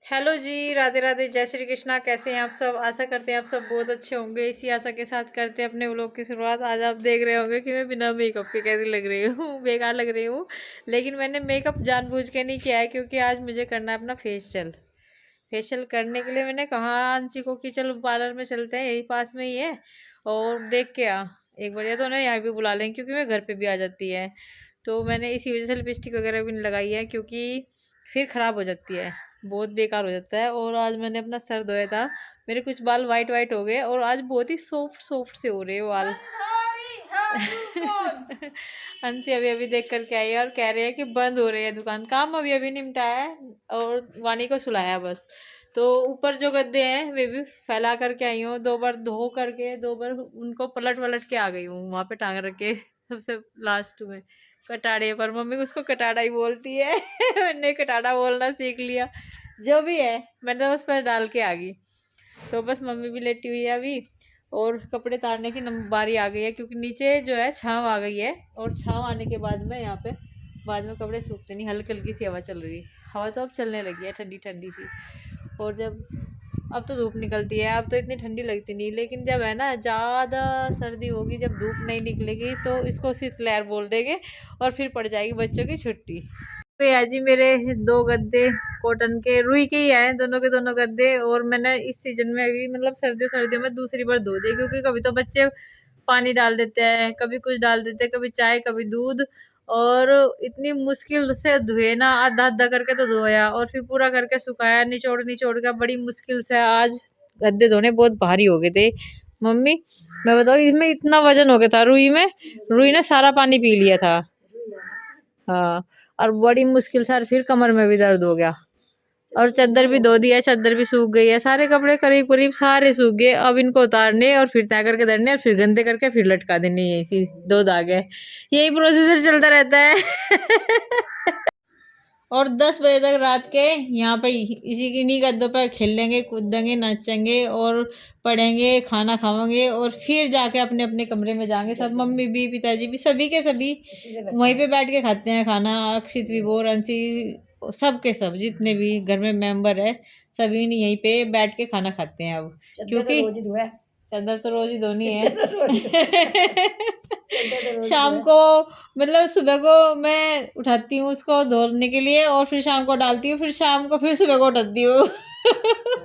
Hello जी, राधे राधे, जय श्री कृष्णा। कैसे हैं आप सब? आशा करते हैं आप सब बहुत अच्छे होंगे। इसी आशा के साथ करते हैं अपने व्लॉग की शुरुआत। आज आप देख रहे होंगे कि मैं बिना मेकअप के कैसी लग रही हूँ, बेकार लग रही हूँ। लेकिन मैंने मेकअप जानबूझ के नहीं किया है, क्योंकि आज मुझे करना है अपना फेशियल। फेशियल करने के लिए मैंने कहा अंशी को कि चलो पार्लर में चलते हैं, यही पास में ही है, और देख के आ एक बार, या तो उन्हें यहाँ भी बुला लेंगे क्योंकि मैं घर पे भी आ जाती है। तो मैंने इसी वजह से लिपस्टिक वगैरह भी नहीं लगाई है, क्योंकि फिर ख़राब हो जाती है, बहुत बेकार हो जाता है। और आज मैंने अपना सर धोया था, मेरे कुछ बाल वाइट वाइट हो गए और आज बहुत ही सॉफ्ट सॉफ्ट से हो रहे हैं बाल। अंशी अभी अभी देख करके आई है और कह रहे हैं कि बंद हो रही है दुकान, काम अभी अभी निपटाया है और वानी को सुलाया बस। तो ऊपर जो गद्दे हैं वे भी फैला करके आई हूँ, 2 बार धो करके 2 बार उनको पलट वलट के आ गई हूँ वहाँ पे टांग रखे सबसे लास्ट में कटाड़े पर। मम्मी उसको कटाड़ा ही बोलती है मैंने कटाड़ा बोलना सीख लिया। जो भी है मैंने उस पर डाल के आ गई। तो बस मम्मी भी लेटी हुई है अभी, और कपड़े तारने की बारी आ गई है, क्योंकि नीचे जो है छाँव आ गई है, और छाँव आने के बाद में यहाँ पे बाद में कपड़े सूखते नहीं। हल्की हल्की सी हवा चल रही है, हवा तो अब चलने लगी है ठंडी ठंडी सी। और जब अब तो धूप निकलती है, अब तो इतनी ठंडी लगती नहीं, लेकिन जब है ना ज़्यादा सर्दी होगी, जब धूप नहीं निकलेगी, तो इसको शीतलहर बोल देंगे और फिर पड़ जाएगी बच्चों की छुट्टी। तो यार जी, मेरे 2 गद्दे कॉटन के रुई के ही हैं, दोनों के दोनों गद्दे। और मैंने इस सीजन में भी मतलब सर्दियों में दूसरी बार धो दिए, क्योंकि कभी तो बच्चे पानी डाल देते हैं, कभी कुछ डाल देते हैं, कभी चाय कभी दूध, और इतनी मुश्किल से धोए ना, आधा आधा करके तो धोया और फिर पूरा करके सुखाया, निचोड़ निचोड़ के बड़ी मुश्किल से। आज गद्दे धोने बहुत भारी हो गए थे मम्मी, मैं बताऊँ इसमें इतना वजन हो गया था। रुई ने सारा पानी पी लिया था। हाँ, और बड़ी मुश्किल से फिर कमर में भी दर्द हो गया। और चादर भी धो दिया, चादर भी सूख गई है, सारे कपड़े करीब करीब सारे सूख गए। अब इनको उतारने और फिर तय करके धरने और फिर गंदे करके फिर लटका देने, यही सी 2 दाग है, यही प्रोसीजर चलता रहता है और 10 बजे तक रात के यहाँ पे इसी किन्हीं गद्दों पर खेलेंगे, कूदेंगे, नाचेंगे और पढ़ेंगे, खाना खाएंगे, और फिर जाके अपने अपने कमरे में जाएंगे सब। मम्मी भी, पिताजी भी, सभी के सभी वहीं पे बैठ के खाते हैं खाना। अक्षित, विभोर, अंशी, सब के सब जितने भी घर में मेंबर है, सभी ने यहीं पे बैठ के खाना खाते हैं अब, क्योंकि चादर तो रोज ही धोनी है शाम को, मतलब सुबह को मैं उठाती हूँ उसको धोने के लिए, और फिर शाम को डालती हूँ, फिर शाम को फिर सुबह को उठाती हूँ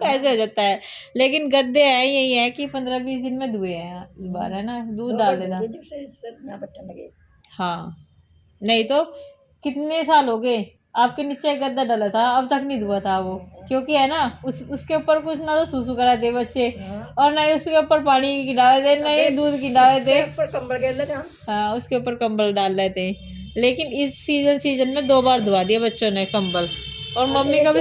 ऐसे हो जाता है। लेकिन गद्दे हैं यही है कि 15-20 दिन में धुए हैं इस बार, है ना, दूध डाल देना। हाँ, नहीं तो कितने साल हो गए आपके नीचे एक गद्दा डला था, अब तक नहीं धुआ था वो, क्योंकि है ना उसके ऊपर कुछ ना तो सूसू कराए थे बच्चे, और ना ही उसके ऊपर पानी गिराए थे, ना ही दूध गिराए थे, हाँ उसके ऊपर कंबल डाल रहे थे। लेकिन इस सीजन में 2 बार धुआ दिया बच्चों ने कंबल। और मम्मी का भी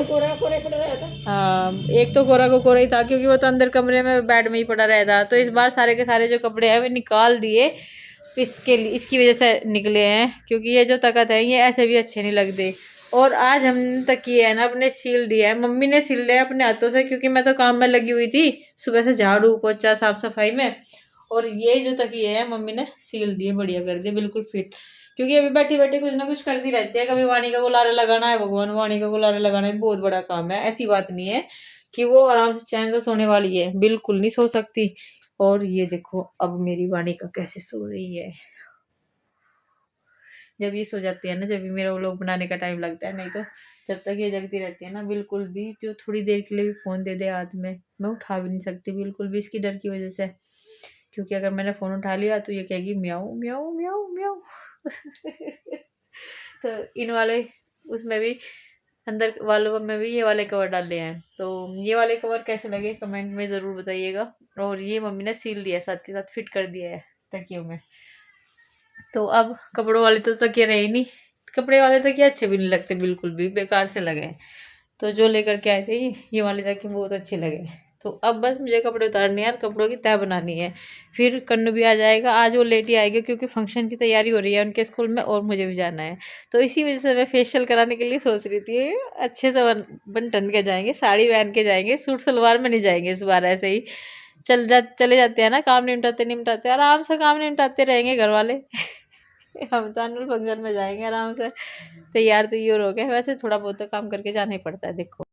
हाँ, एक तो कोरा को कोरा ही था, क्योंकि वो तो अंदर कमरे में बेड में ही पड़ा रहता। तो इस बार सारे के सारे जो कपड़े हैं वे निकाल दिए, इसके लिए, इसकी वजह से निकले हैं, क्योंकि ये जो तकत है ये ऐसे भी अच्छे नहीं लगते। और आज हम तकिए है ना अपने सील दिया है, मम्मी ने सिल लिया अपने हाथों से, क्योंकि मैं तो काम में लगी हुई थी सुबह से, झाड़ू पोछा साफ सफाई में। और ये जो तकिए है मम्मी ने सील दिए, बढ़िया कर दिए, बिल्कुल फिट। क्योंकि अभी बैठी बैठी कुछ ना कुछ करती रहती है, कभी वाणी का गुलारे लगाना है, भगवान वाणी का गुलारे लगाना है, बहुत बड़ा काम है। ऐसी बात नहीं है कि वो आराम से चैन से सोने वाली है, बिल्कुल नहीं सो सकती। और ये देखो अब मेरी वाणी का कैसे सो रही है, जब ये सो जाती है ना, जब भी मेरा व्लॉग बनाने का टाइम लगता है, नहीं तो जब तक ये जगती रहती है ना, बिल्कुल भी जो थोड़ी देर के लिए भी फ़ोन दे दे हाथ में, मैं उठा भी नहीं सकती बिल्कुल भी, इसकी डर की वजह से। क्योंकि अगर मैंने फ़ोन उठा लिया तो ये कहेगी म्याऊं म्याऊं म्याऊं म्याऊं तो इन वाले उसमें भी, अंदर वालों में भी ये वाले कवर डाले हैं। तो ये वाले कवर कैसे लगे कमेंट में ज़रूर बताइएगा। और ये मम्मी ने सील दिया, साथ के साथ फिट कर दिया है तकियों में। तो अब कपड़ों वाले तो तकिए रहे नहीं, कपड़े वाले तकिए अच्छे भी नहीं लगते, बिल्कुल भी बेकार से लगे। तो जो लेकर के आए थे ये वाले तकिए बहुत अच्छे लगे। तो अब बस मुझे कपड़े उतारने हैं और कपड़ों की तह बनानी है, फिर कन्नू भी आ जाएगा। आज वो लेट ही आएगा, क्योंकि फंक्शन की तैयारी हो रही है उनके स्कूल में, और मुझे भी जाना है। तो इसी वजह से मैं फेशियल कराने के लिए सोच रही थी, अच्छे से बन टन के जाएंगे, साड़ी पहन के जाएंगे, सूट सलवार में नहीं जाएंगे इस बार। ऐसे ही चले जाते हैं ना, काम निपटाते निपटाते आराम से, काम निपटाते रहेंगे घर वाले हम तो एनुअल फंक्शन में जाएंगे आराम से, तैयार हो गए। वैसे थोड़ा बहुत तो काम करके जाना ही पड़ता है, देखो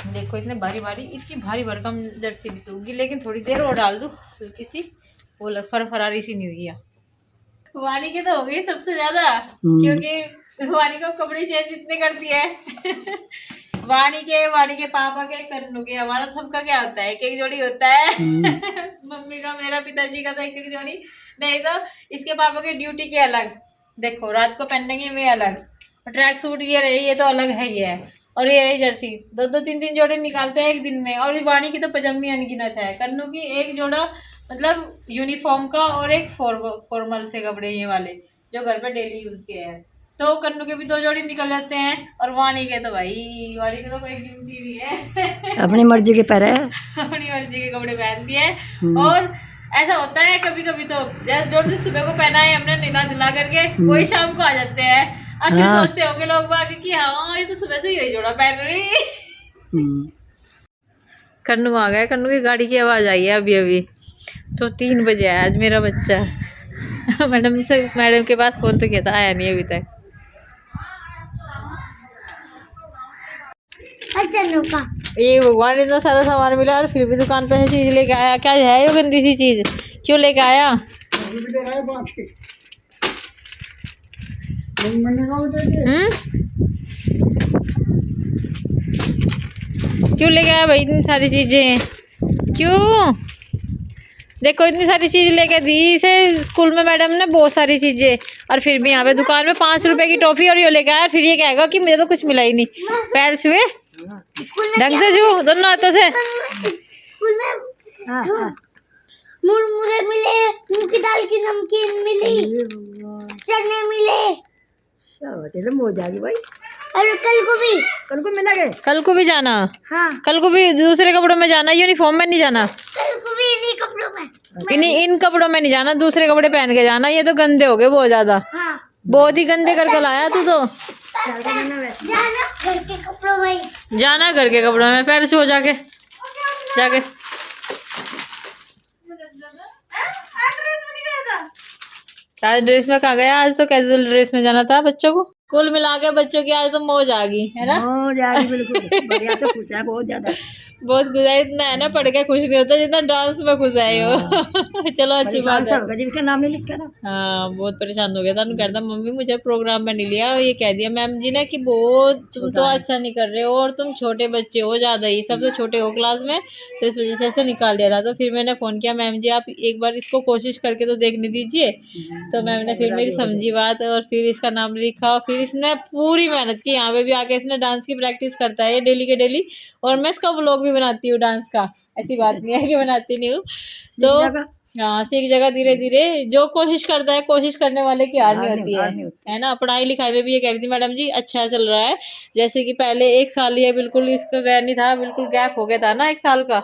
देखो इतने भारी भारी, इतनी भारी भरकम जर्सी भी सूख गई, लेकिन थोड़ी देर और डाल दूँ हल्की सी, वो फरारी सी नहीं हुई है। वानी के तो हो गई सबसे ज्यादा, क्योंकि वानी को कपड़े चेंज इतने करती है। वानी के पापा के, कन्नू के, हमारा सबका क्या होता है, एक एक जोड़ी होता है। मम्मी का, मेरा पिताजी का तो एक एक जोड़ी, नहीं तो इसके पापा के ड्यूटी के अलग, देखो रात को पहनने के वे अलग, ट्रैक सूट ये रही, ये तो अलग है ही है, और ये रही जर्सी, दो दो तीन तीन जोड़े निकालते हैं एक दिन में। और वानी की तो पजामी अनगिनत है, कन्नू की एक जोड़ा मतलब यूनिफॉर्म का, और एक फॉर्मल से कपड़े ये वाले जो घर पे डेली यूज के हैं, तो कन्नू के भी दो जोड़ी निकल जाते हैं। और वानी के तो भाई, वानी के तो कोई ड्यूटी भी है। अपनी मर्जी के पैर है। अपनी मर्जी के कपड़े पहनती है। और ऐसा होता है कभी कभी तो जो सुबह को पहना है हमने नीला धुला करके, वही शाम को आ जाते हैं, और फिर सोचते होंगे लोग बाकी कि हाँ ये तो सुबह से ही जोड़ा पहन रही। कन्नू आ गया, कन्नू की गाड़ी की आवाज आई है अभी अभी, तो 3 बजे आया आज मेरा बच्चा। मैडम के पास फोन तो किया था, आया नहीं अभी तक। ये भगवान, इतना सारा सामान मिला और फिर भी दुकान पे से चीज लेके आया, क्या है ये गंदी सी चीज, क्यों लेके आया? क्यों लेके आया भाई इतनी सारी चीजें, क्यों? देखो इतनी सारी चीज लेके दी इसे स्कूल में मैडम ने, बहुत सारी चीजें, और फिर भी यहाँ पे दुकान में 5 रुपए की टॉफी और ये लेके आया, फिर ये कहेगा कि मुझे तो कुछ मिला ही नहीं। पैर छुए ढंग से, छू दोनों हाथों से। मुरमुरे मिले, मूंग की दाल की नमकीन मिली, चने मिले, मौज आ गई भाई। और कल को मिला गए, कल को भी जाना? हाँ। कल को भी दूसरे कपड़ों में जाना, यूनिफॉर्म में नहीं जाना? कल को भी इन्हीं कपड़ों में, इन कपड़ों में नहीं जाना, दूसरे कपड़े पहन के जाना, ये तो गंदे हो गए बहुत ज्यादा। हाँ। बहुत ही गंदे करके लाया तू तो। जाना घर के कपड़ों में, जाना घर के कपड़ों में, पैर छू जाके जाके। आज ड्रेस में कहाँ गया? आज तो कैजुअल ड्रेस में जाना था बच्चों को। कुल मिला के बच्चों की आज तो मौज आ गई है ना, मौज आ गई बिल्कुल। बढ़िया, तो खुश है बहुत ज्यादा, बहुत खुश है। इतना है ना, पढ़ के खुश नहीं होता जितना डांस में खुश है वो। चलो अच्छी बात है। नाम नहीं लिखा ना। हाँ बहुत परेशान हो गया था, कहता मम्मी मुझे प्रोग्राम में नहीं लिया, और ये कह दिया मैम जी ने कि बहुत तुम तो अच्छा नहीं कर रहे हो, और तुम छोटे बच्चे हो ज्यादा ही, सबसे छोटे हो क्लास में, तो इस वजह से ऐसे निकाल दिया था। तो फिर मैंने फोन किया, मैम जी आप एक बार इसको कोशिश करके तो देखने दीजिए। तो मैम ने फिर मेरी समझी बात, और फिर इसका नाम लिखा। फिर इसने पूरी मेहनत की, यहाँ पे भी आके इसने डांस की प्रैक्टिस करता है डेली के डेली, और मैं इसका व्लॉग भी बनाती हूँ डांस का, ऐसी बात नहीं है कि बनाती नहीं हूँ। तो हाँ सीख जगह धीरे धीरे, जो कोशिश करता है, कोशिश करने वाले की हार नहीं होती है ना। पढ़ाई लिखाई में भी ये कह रही थी मैडम जी अच्छा चल रहा है, जैसे कि पहले 1 साल ये बिल्कुल इसका गया नहीं था, बिल्कुल गैप हो गया था ना 1 साल का,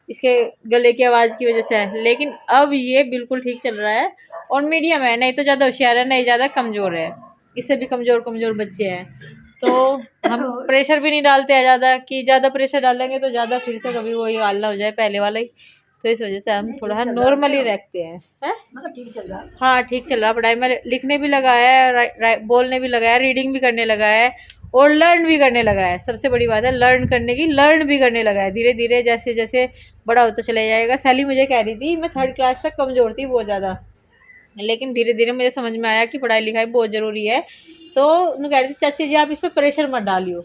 इसके गले की आवाज़ की वजह से, लेकिन अब ये बिल्कुल ठीक चल रहा है, और मीडियम है, नहीं तो ज़्यादा होशियार है, नहीं ज़्यादा कमज़ोर है, इससे भी कमज़ोर बच्चे हैं। तो हम प्रेशर भी नहीं डालते हैं ज़्यादा, कि ज़्यादा प्रेशर डालेंगे तो ज़्यादा फिर से कभी वही हाल हो जाए पहले वाला ही, तो इस वजह से हम थोड़ा नॉर्मली रखते हैं। ठीक चल रहा है। हाँ ठीक चल रहा है, पढ़ाई में लिखने भी लगा है, बोलने भी लगा है, रीडिंग भी करने लगा है, और लर्न भी करने लगा है। सबसे बड़ी बात है लर्न करने की, लर्न भी करने लगा है धीरे धीरे, जैसे जैसे बड़ा होता चला जाएगा। सैली मुझे कह रही थी मैं 3rd क्लास तक कमज़ोर थी बहुत ज़्यादा, लेकिन धीरे धीरे मुझे समझ में आया कि पढ़ाई लिखाई बहुत ज़रूरी है। तो उन्होंने कह रही थी चाची जी आप इस पर प्रेशर मत डालियो।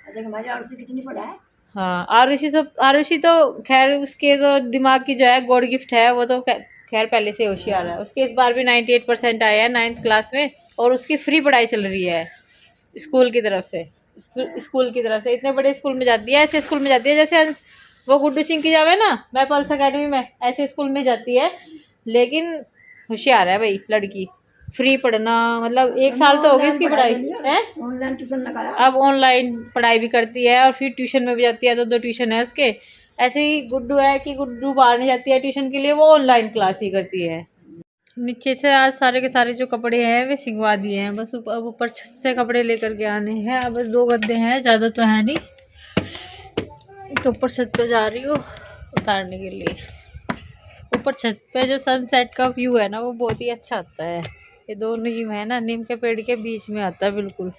कितनी पढ़ा है? हाँ आरुषि तो खैर उसके तो दिमाग की जो है गॉड गिफ्ट है, वो तो खैर पहले से होशियार है। उसके इस बार भी 98% आया है 9th क्लास में, और उसकी फ्री पढ़ाई चल रही है स्कूल की तरफ से। इतने बड़े स्कूल में जाती है, ऐसे स्कूल में जाती है जैसे वो गुड्डू सिंह की जावे ना मैपल्स अकेडमी में, ऐसे स्कूल में जाती है, लेकिन होशियार है भाई लड़की। फ्री पढ़ना मतलब 1 साल तो होगी उसकी पढ़ाई है, ऑनलाइन ट्यूशन लगाया, अब ऑनलाइन पढ़ाई भी करती है, और फिर ट्यूशन में भी जाती है, 2 ट्यूशन है उसके। ऐसे ही गुड्डू है कि गुड्डू बाहर नहीं जाती है ट्यूशन के लिए, वो ऑनलाइन क्लास ही करती है। नीचे से आज सारे के सारे जो कपड़े हैं वे सिंगवा दिए हैं, बस अब ऊपर छत से कपड़े लेकर के आने हैं। अब बस 2 गद्दे हैं, ज़्यादा तो है नहीं, तो ऊपर छत पे जा रही हूँ उतारने के लिए। ऊपर छत पे जो सनसेट का व्यू है ना वो बहुत ही अच्छा आता है। ये 2 नीम है ना, नीम के पेड़ के बीच में आता है बिल्कुल,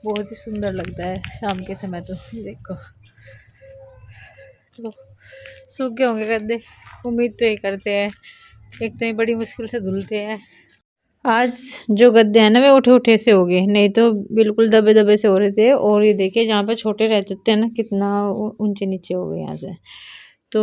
बहुत ही सुंदर लगता है शाम के समय। तो देखो तो सूख गए होंगे गद्दे, उम्मीद तो ये करते हैं, एक तो ये बड़ी मुश्किल से धुलते हैं। आज जो गद्दे हैं ना वे उठे उठे से हो गए, नहीं तो बिल्कुल दबे दबे से हो रहे थे। और ये देखिए जहाँ पे छोटे रहते थे ना कितना ऊंचे नीचे हो गए यहाँ से। तो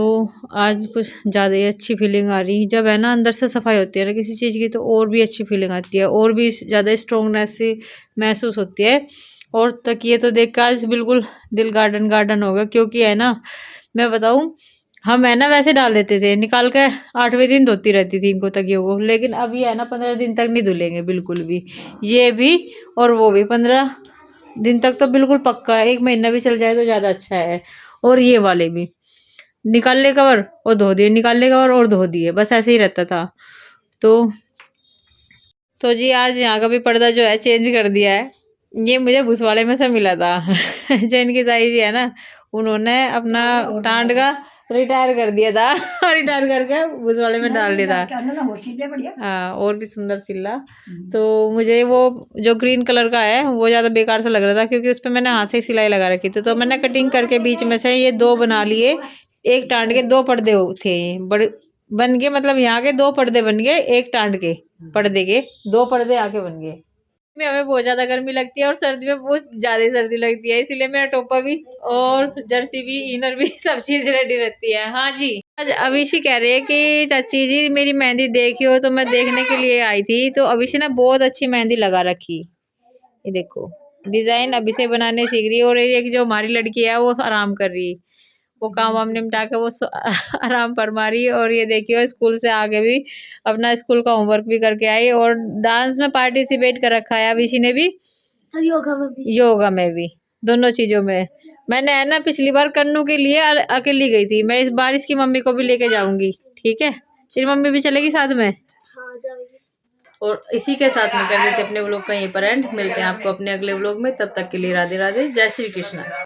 आज कुछ ज़्यादा ही अच्छी फीलिंग आ रही जब है ना अंदर से सफाई होती है ना किसी चीज़ की, तो और भी अच्छी फीलिंग आती है और भी ज़्यादा स्ट्रॉन्गनेस सी महसूस होती है। और तकिए तो देख कर आज बिल्कुल दिल गार्डन गार्डन होगा, क्योंकि है ना मैं बताऊँ, हम है ना वैसे डाल देते थे निकाल कर, 8वें दिन धोती रहती थी इनको तकियों को, लेकिन अभी है ना 15 दिन तक नहीं धुलेंगे बिल्कुल भी, ये भी और वो भी 15 दिन तक तो बिल्कुल पक्का है। 1 महीना भी चल जाए तो ज़्यादा अच्छा है। और ये वाले भी निकाल ले कवर और धो दिए, निकाल ले कवर और धो दिए, बस ऐसे ही रहता था। तो जी आज यहाँ का भी पर्दा जो है चेंज कर दिया है। ये मुझे भूसवाड़े में से मिला था जो इनकी ताई जी है ना, उन्होंने अपना टांड का रिटायर कर दिया था रिटायर करके भूसवाड़े में डाल दिया था। हाँ और भी सुंदर सिला। तो मुझे वो जो ग्रीन कलर का है वो ज़्यादा बेकार सा लग रहा था, क्योंकि उस पर मैंने हाथ से ही सिलाई लगा रखी थी। तो मैंने कटिंग करके बीच में से ये 2 बना लिए, एक टांड के 2 पर्दे थे, बड़े बन गए, मतलब यहाँ के 2 पर्दे बन गए, एक टांड के पर्दे के 2 पर्दे आके बन गए। में हमें बहुत ज्यादा गर्मी लगती है और सर्दी में बहुत ज्यादा सर्दी लगती है, इसीलिए मेरा टोपा भी और जर्सी भी इनर भी सब चीज रेडी रहती है। हाँ जी, आज अभिषी कह रही है कि चाची जी मेरी मेहंदी देखी हो, तो मैं देखने के लिए आई थी। तो अभिषी ने बहुत अच्छी मेहंदी लगा रखी, ये देखो डिजाइन अभी से बनाने सीख रही है। और एक जो हमारी लड़की है वो आराम कर रही, वो काम वाम निपटा के वो आराम फरमा रही। और ये देखिए स्कूल से आगे भी अपना स्कूल का होमवर्क भी करके आई, और डांस में पार्टिसिपेट कर रखा है अभिषी ने भी, योगा में भी, दोनों चीजों में। मैंने है ना पिछली बार कन्नू के लिए अकेली गई थी, मैं इस बार इसकी मम्मी को भी लेके जाऊंगी। ठीक है, तेरी मम्मी भी चलेगी साथ में? हाँ जाएगी। और इसी के साथ में कर देते अपने व्लॉग का यहीं पर एंड। मिलते हैं आपको अपने अगले व्लॉग में, तब तक के लिए राधे राधे, जय श्री कृष्ण।